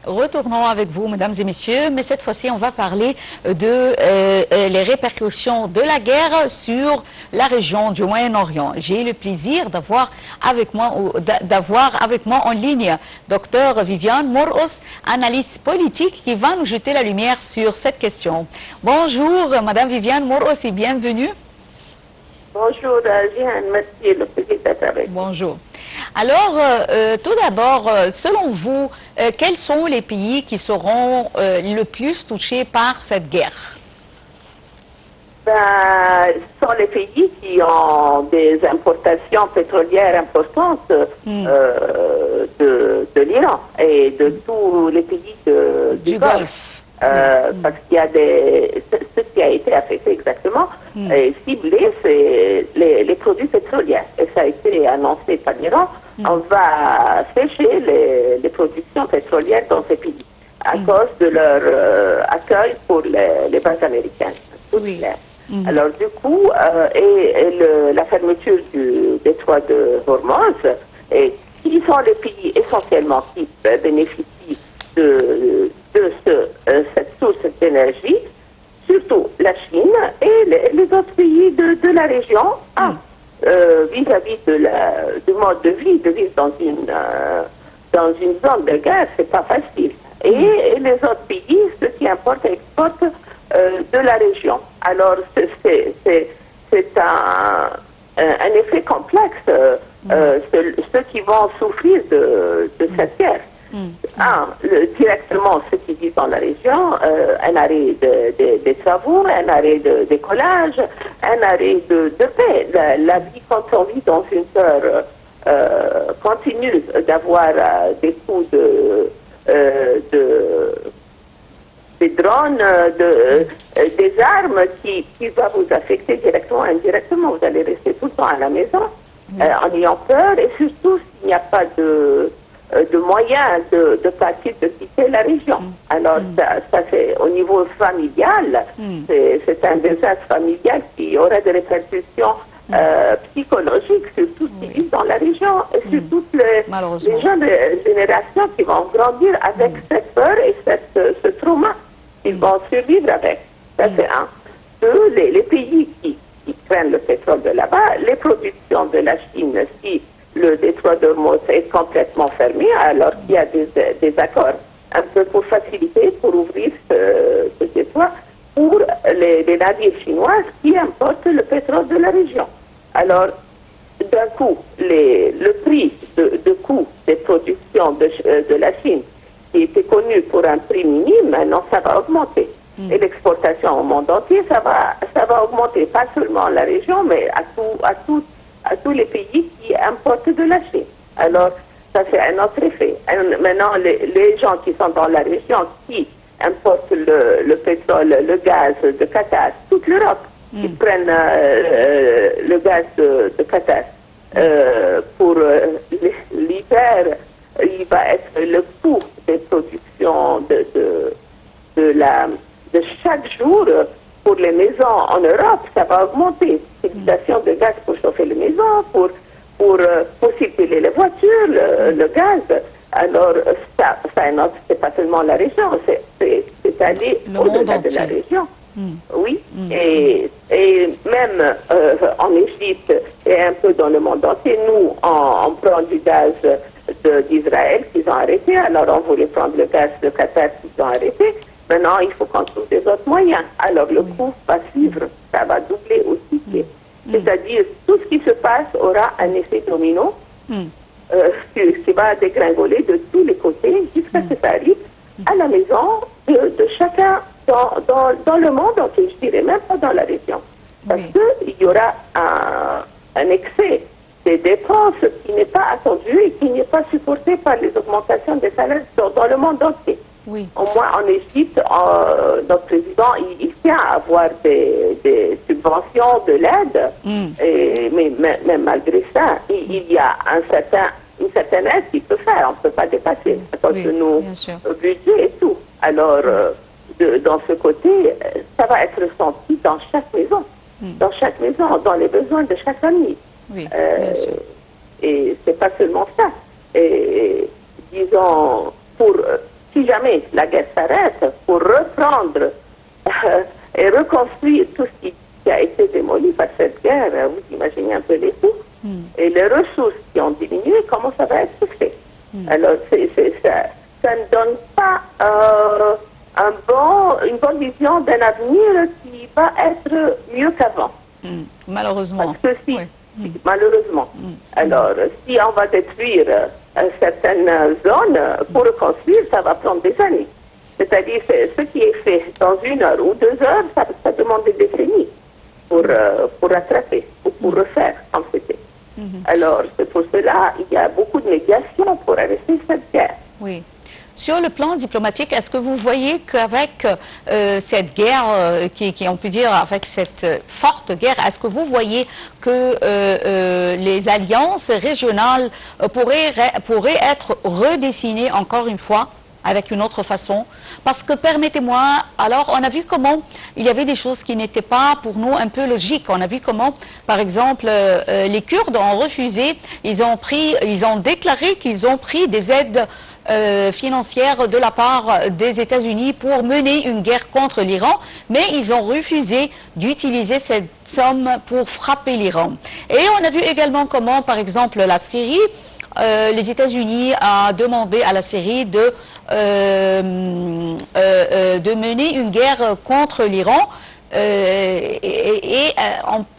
Retournons avec vous, mesdames et messieurs, mais cette fois-ci, on va parler de les répercussions de la guerre sur la région du Moyen-Orient. J'ai le plaisir d'avoir avec moi en ligne Dr Viviane Morros, analyste politique, qui va nous jeter la lumière sur cette question. Bonjour, madame Viviane Morros et bienvenue. Bonjour, Jeanne, merci, le plaisir d'être avec vous. Bonjour. Alors, tout d'abord, selon vous, quels sont les pays qui seront le plus touchés par cette guerre? Ce sont les pays qui ont des importations pétrolières importantes de l'Iran et de tous les pays du Golfe. Parce qu'il y a ce qui a été affecté exactement et ciblé, c'est les produits pétroliers. Et ça a été annoncé par l'Iran. On va sécher les productions pétrolières dans ces pays à cause de leur accueil pour les bases américaines. Alors du coup, la fermeture du détroit de Hormuz, et qui sont les pays essentiellement qui bénéficient de cette source d'énergie, surtout la Chine et les autres pays de la région, vis-à-vis du mode de vie, de vivre dans une zone de guerre, c'est pas facile. Et les autres pays, ceux qui importent et exportent de la région. Alors c'est un effet complexe, ceux qui vont souffrir de cette guerre. Directement ceux qui vivent dans la région, un arrêt des travaux, un arrêt de décollage, un arrêt de paix. La vie, quand on vit dans une peur continue d'avoir des coups des drones, des armes qui vont vous affecter directement ou indirectement. Vous allez rester tout le temps à la maison en ayant peur, et surtout s'il n'y a pas de moyens de partir, de quitter la région. Alors ça c'est au niveau familial, c'est un désastre familial qui aurait des répercussions psychologiques sur tous ceux qui vivent dans la région et sur toutes les jeunes générations qui vont grandir avec cette peur et ce trauma. Ils vont survivre avec. Ça c'est un. Deux, les pays qui prennent le pétrole de là-bas, les productions de la Chine, si le détroit d'Hormuz est complètement fermé, alors qu'il y a des accords un peu pour faciliter, pour ouvrir ce détroit pour les navires chinois qui importent le pétrole de la région. Alors, d'un coup, le prix de coût des productions de la Chine, qui était connu pour un prix minime, maintenant ça va augmenter. Et l'exportation au monde entier, ça va augmenter, pas seulement la région, mais à tous les pays qui importent de la Chine. Alors, ça fait un autre effet. Maintenant, les gens qui sont dans la région, qui importent le pétrole, le gaz de Qatar, toute l'Europe, qui prennent le gaz de Qatar pour l'hiver, il va être le coût des productions de chaque jour pour les maisons en Europe, ça va augmenter. L'utilisation de gaz pour chauffer les maisons, pour circuler les voitures, le gaz. Alors, ça c'est pas seulement la région, c'est aller au-delà de la région. Oui, et même en Égypte et un peu dans le monde entier, nous, on prend du gaz d'Israël qu'ils ont arrêté, alors on voulait prendre le gaz de Qatar qu'ils ont arrêté. Maintenant, il faut qu'on trouve des autres moyens. Alors, le coût va suivre, ça va doubler aussi. C'est-à-dire, tout ce qui se passe aura un effet domino qui va dégringoler de tous les côtés jusqu'à ce que ça arrive à la maison de chacun dans le monde entier, je dirais même pas dans la région. Parce qu'il y aura un excès des dépenses qui n'est pas attendu et qui n'est pas supporté par les augmentations des salaires dans le monde entier. Au moins en Égypte, notre président, il tient à avoir des subventions, de l'aide, mais malgré ça, il y a une certaine aide qu'il peut faire, on ne peut pas dépasser à cause de nos budgets et tout. Alors, dans ce côté, ça va être ressenti dans chaque maison, dans les besoins de chaque famille. Et c'est pas seulement ça. Et disons, pour si jamais la guerre s'arrête, pour reprendre et reconstruire tout ce qui a été démoli par cette guerre, vous imaginez un peu les coûts et les ressources qui ont diminué, comment ça va être fait? Alors, ça ne donne pas une bonne vision d'un avenir qui va être mieux qu'avant. Malheureusement. Parce que si, malheureusement. Alors, si on va détruire certaines zones, pour reconstruire, ça va prendre des années. C'est-à-dire, ce qui est fait dans 1 heure ou 2 heures, ça demande des décennies pour rattraper ou pour refaire comme c'était. Alors, c'est pour cela il y a beaucoup de médiation pour arrêter cette guerre. Oui. Sur le plan diplomatique, est-ce que vous voyez qu'avec cette guerre, qui on peut dire avec cette forte guerre, est-ce que vous voyez que les alliances régionales pourraient être redessinées encore une fois avec une autre façon? Parce que, permettez-moi, alors on a vu comment il y avait des choses qui n'étaient pas pour nous un peu logiques. On a vu comment, par exemple, les Kurdes ont refusé, ils ont déclaré qu'ils ont pris des aides financières de la part des États-Unis pour mener une guerre contre l'Iran, mais ils ont refusé d'utiliser cette somme pour frapper l'Iran. Et on a vu également comment, par exemple, la Syrie, les États-Unis ont demandé à la Syrie de mener une guerre contre l'Iran.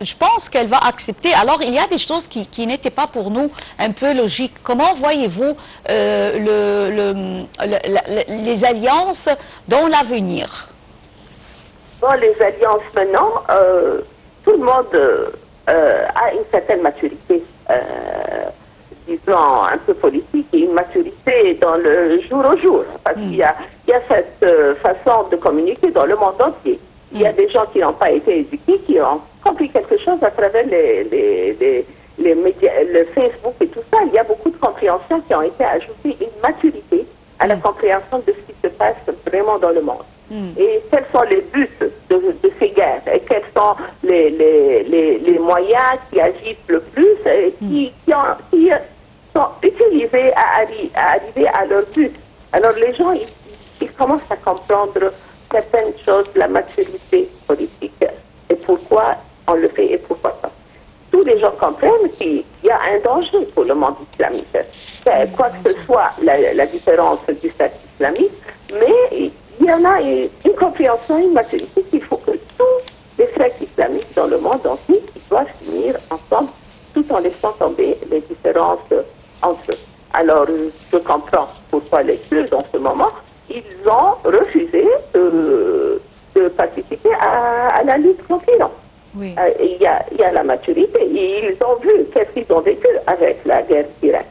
Je pense qu'elle va accepter. Alors, il y a des choses qui n'étaient pas pour nous un peu logiques. Comment voyez-vous les alliances dans l'avenir? Bon, les alliances maintenant, tout le monde a une certaine maturité, disons un peu politique, et une maturité dans le jour au jour. Parce qu'il y a cette façon de communiquer dans le monde entier. Il y a des gens qui n'ont pas été éduqués, qui ont compris quelque chose à travers les médias, le Facebook et tout ça. Il y a beaucoup de compréhension qui ont été ajoutées, une maturité à la compréhension de ce qui se passe vraiment dans le monde. Et quels sont les buts de ces guerres et quels sont les moyens qui agissent le plus et qui sont utilisés à arriver à leur but. Alors les gens, ils commencent à comprendre certaines choses, la maturité politique et pourquoi on le fait et pourquoi pas. Tous les gens comprennent qu'il y a un danger pour le monde islamique. Quoi que ce soit la différence du statut islamique, mais il y en a une compréhension, une maturité qu'il faut que tous les frères islamiques dans le monde entier doivent s'unir ensemble tout en laissant tomber les différences entre eux. Alors, je comprends pourquoi les Kurdes, en ce moment, ils ont refusé de participer à la lutte contre l'Iran. Oui. Il y a la maturité. Et ils ont vu qu'est-ce qu'ils ont vécu avec la guerre d'Irak.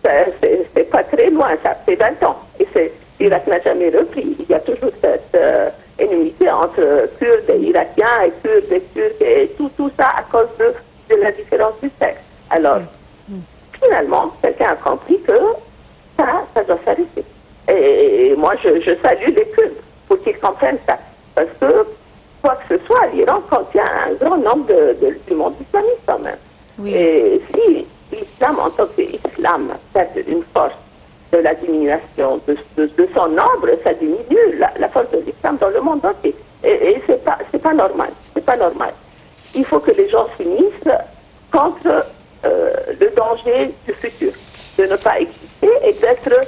C'est pas très loin, ça fait 20 ans. Et l'Irak n'a jamais repris. Il y a toujours cette inimité entre Kurdes et Irakiens et Kurdes et Turcs et tout ça à cause de la différence du sexe. Alors, finalement, quelqu'un a compris que ça doit s'arrêter. Et moi, je salue les Kurdes pour qu'ils comprennent ça. Parce que, quoi que ce soit, l'Iran contient un grand nombre du monde islamiste quand même. Oui. Et si l'islam, en tant qu'islam, perd une force de la diminution de son nombre, ça diminue la force de l'islam dans le monde entier. Et c'est pas normal. C'est pas normal. Il faut que les gens s'unissent contre le danger du futur, de ne pas exister et d'être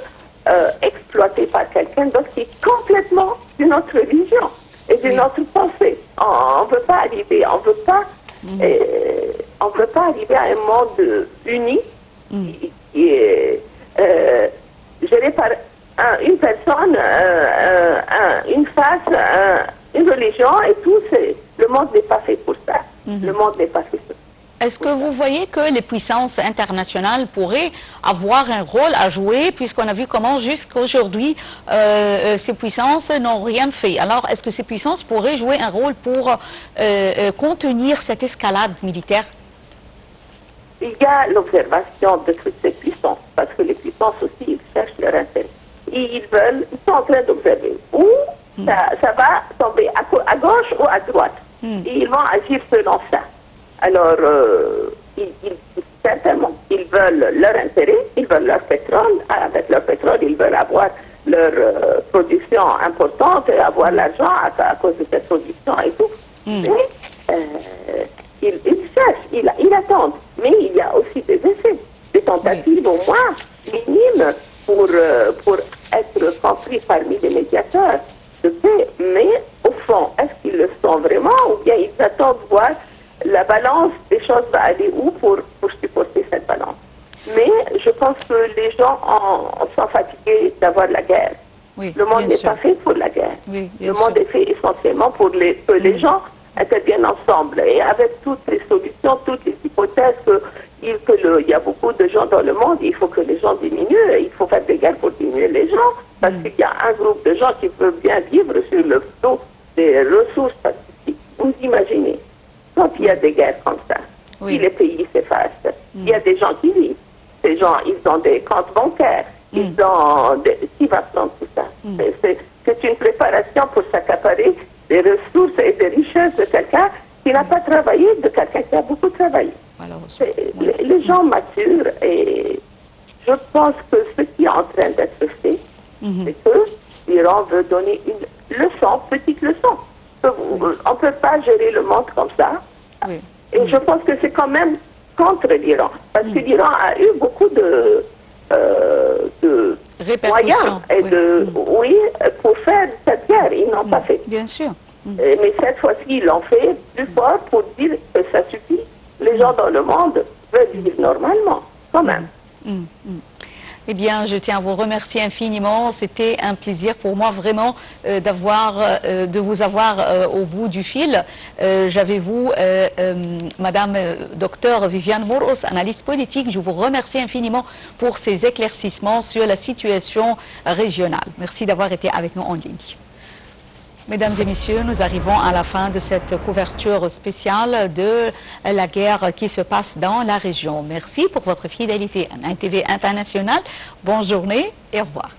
exploité par quelqu'un d'autre qui est complètement d'une autre religion et d'une autre pensée. On ne veut pas arriver, on veut pas arriver à un monde uni qui est géré par une personne, une face, une religion et tout. Le monde n'est pas fait pour ça. Le monde n'est pas fait pour ça. Est-ce que vous voyez que les puissances internationales pourraient avoir un rôle à jouer, puisqu'on a vu comment jusqu'à aujourd'hui ces puissances n'ont rien fait? Alors, est-ce que ces puissances pourraient jouer un rôle pour contenir cette escalade militaire? Il y a l'observation de toutes ces puissances, parce que les puissances aussi, ils cherchent leur intérêt. Ils sont en train d'observer où ça va tomber, à gauche ou à droite. Et ils vont agir selon ça. Alors, certainement, ils veulent leur intérêt, ils veulent leur pétrole. Avec leur pétrole, ils veulent avoir leur production importante et avoir l'argent à cause de cette production et tout. Mais ils cherchent, ils attendent. Mais il y a aussi des essais, des tentatives au moins minimes pour être compris parmi les médiateurs de paix. Mais au fond, est-ce qu'ils le sont vraiment ou bien ils attendent voir la balance des choses va aller où pour supporter cette balance. Mais je pense que les gens sont fatigués d'avoir la guerre. Oui, le monde n'est pas fait pour la guerre. Oui, le monde est fait essentiellement pour que les gens interviennent ensemble. Et avec toutes les solutions, toutes les hypothèses il y a beaucoup de gens dans le monde, il faut que les gens diminuent. Il faut faire des guerres pour diminuer les gens. Parce qu'il y a un groupe de gens qui veulent bien vivre sur le dos des ressources. Vous imaginez, quand il y a des guerres comme ça, si les pays s'effacent, il y a des gens qui vivent. Ces gens, ils ont des comptes bancaires. Qui va prendre tout ça? C'est une préparation pour s'accaparer des ressources et des richesses de quelqu'un qui n'a pas travaillé, de quelqu'un qui a beaucoup travaillé. Les gens maturent et je pense que ce qui est en train d'être fait, c'est que l'Iran veut donner une leçon, petite leçon. On ne peut pas gérer le monde comme ça. Et je pense que c'est quand même contre l'Iran. Parce que l'Iran a eu beaucoup de moyens et pour faire cette guerre. Ils n'ont pas fait. Bien sûr. Mais cette fois-ci, ils l'ont fait plus fort pour dire que ça suffit. Les gens dans le monde veulent vivre normalement, quand même. Eh bien, je tiens à vous remercier infiniment. C'était un plaisir pour moi vraiment de vous avoir au bout du fil. J'avais vous, Madame Docteur Viviane Mouros, analyste politique. Je vous remercie infiniment pour ces éclaircissements sur la situation régionale. Merci d'avoir été avec nous en ligne. Mesdames et messieurs, nous arrivons à la fin de cette couverture spéciale de la guerre qui se passe dans la région. Merci pour votre fidélité à NTV International. Bonne journée et au revoir.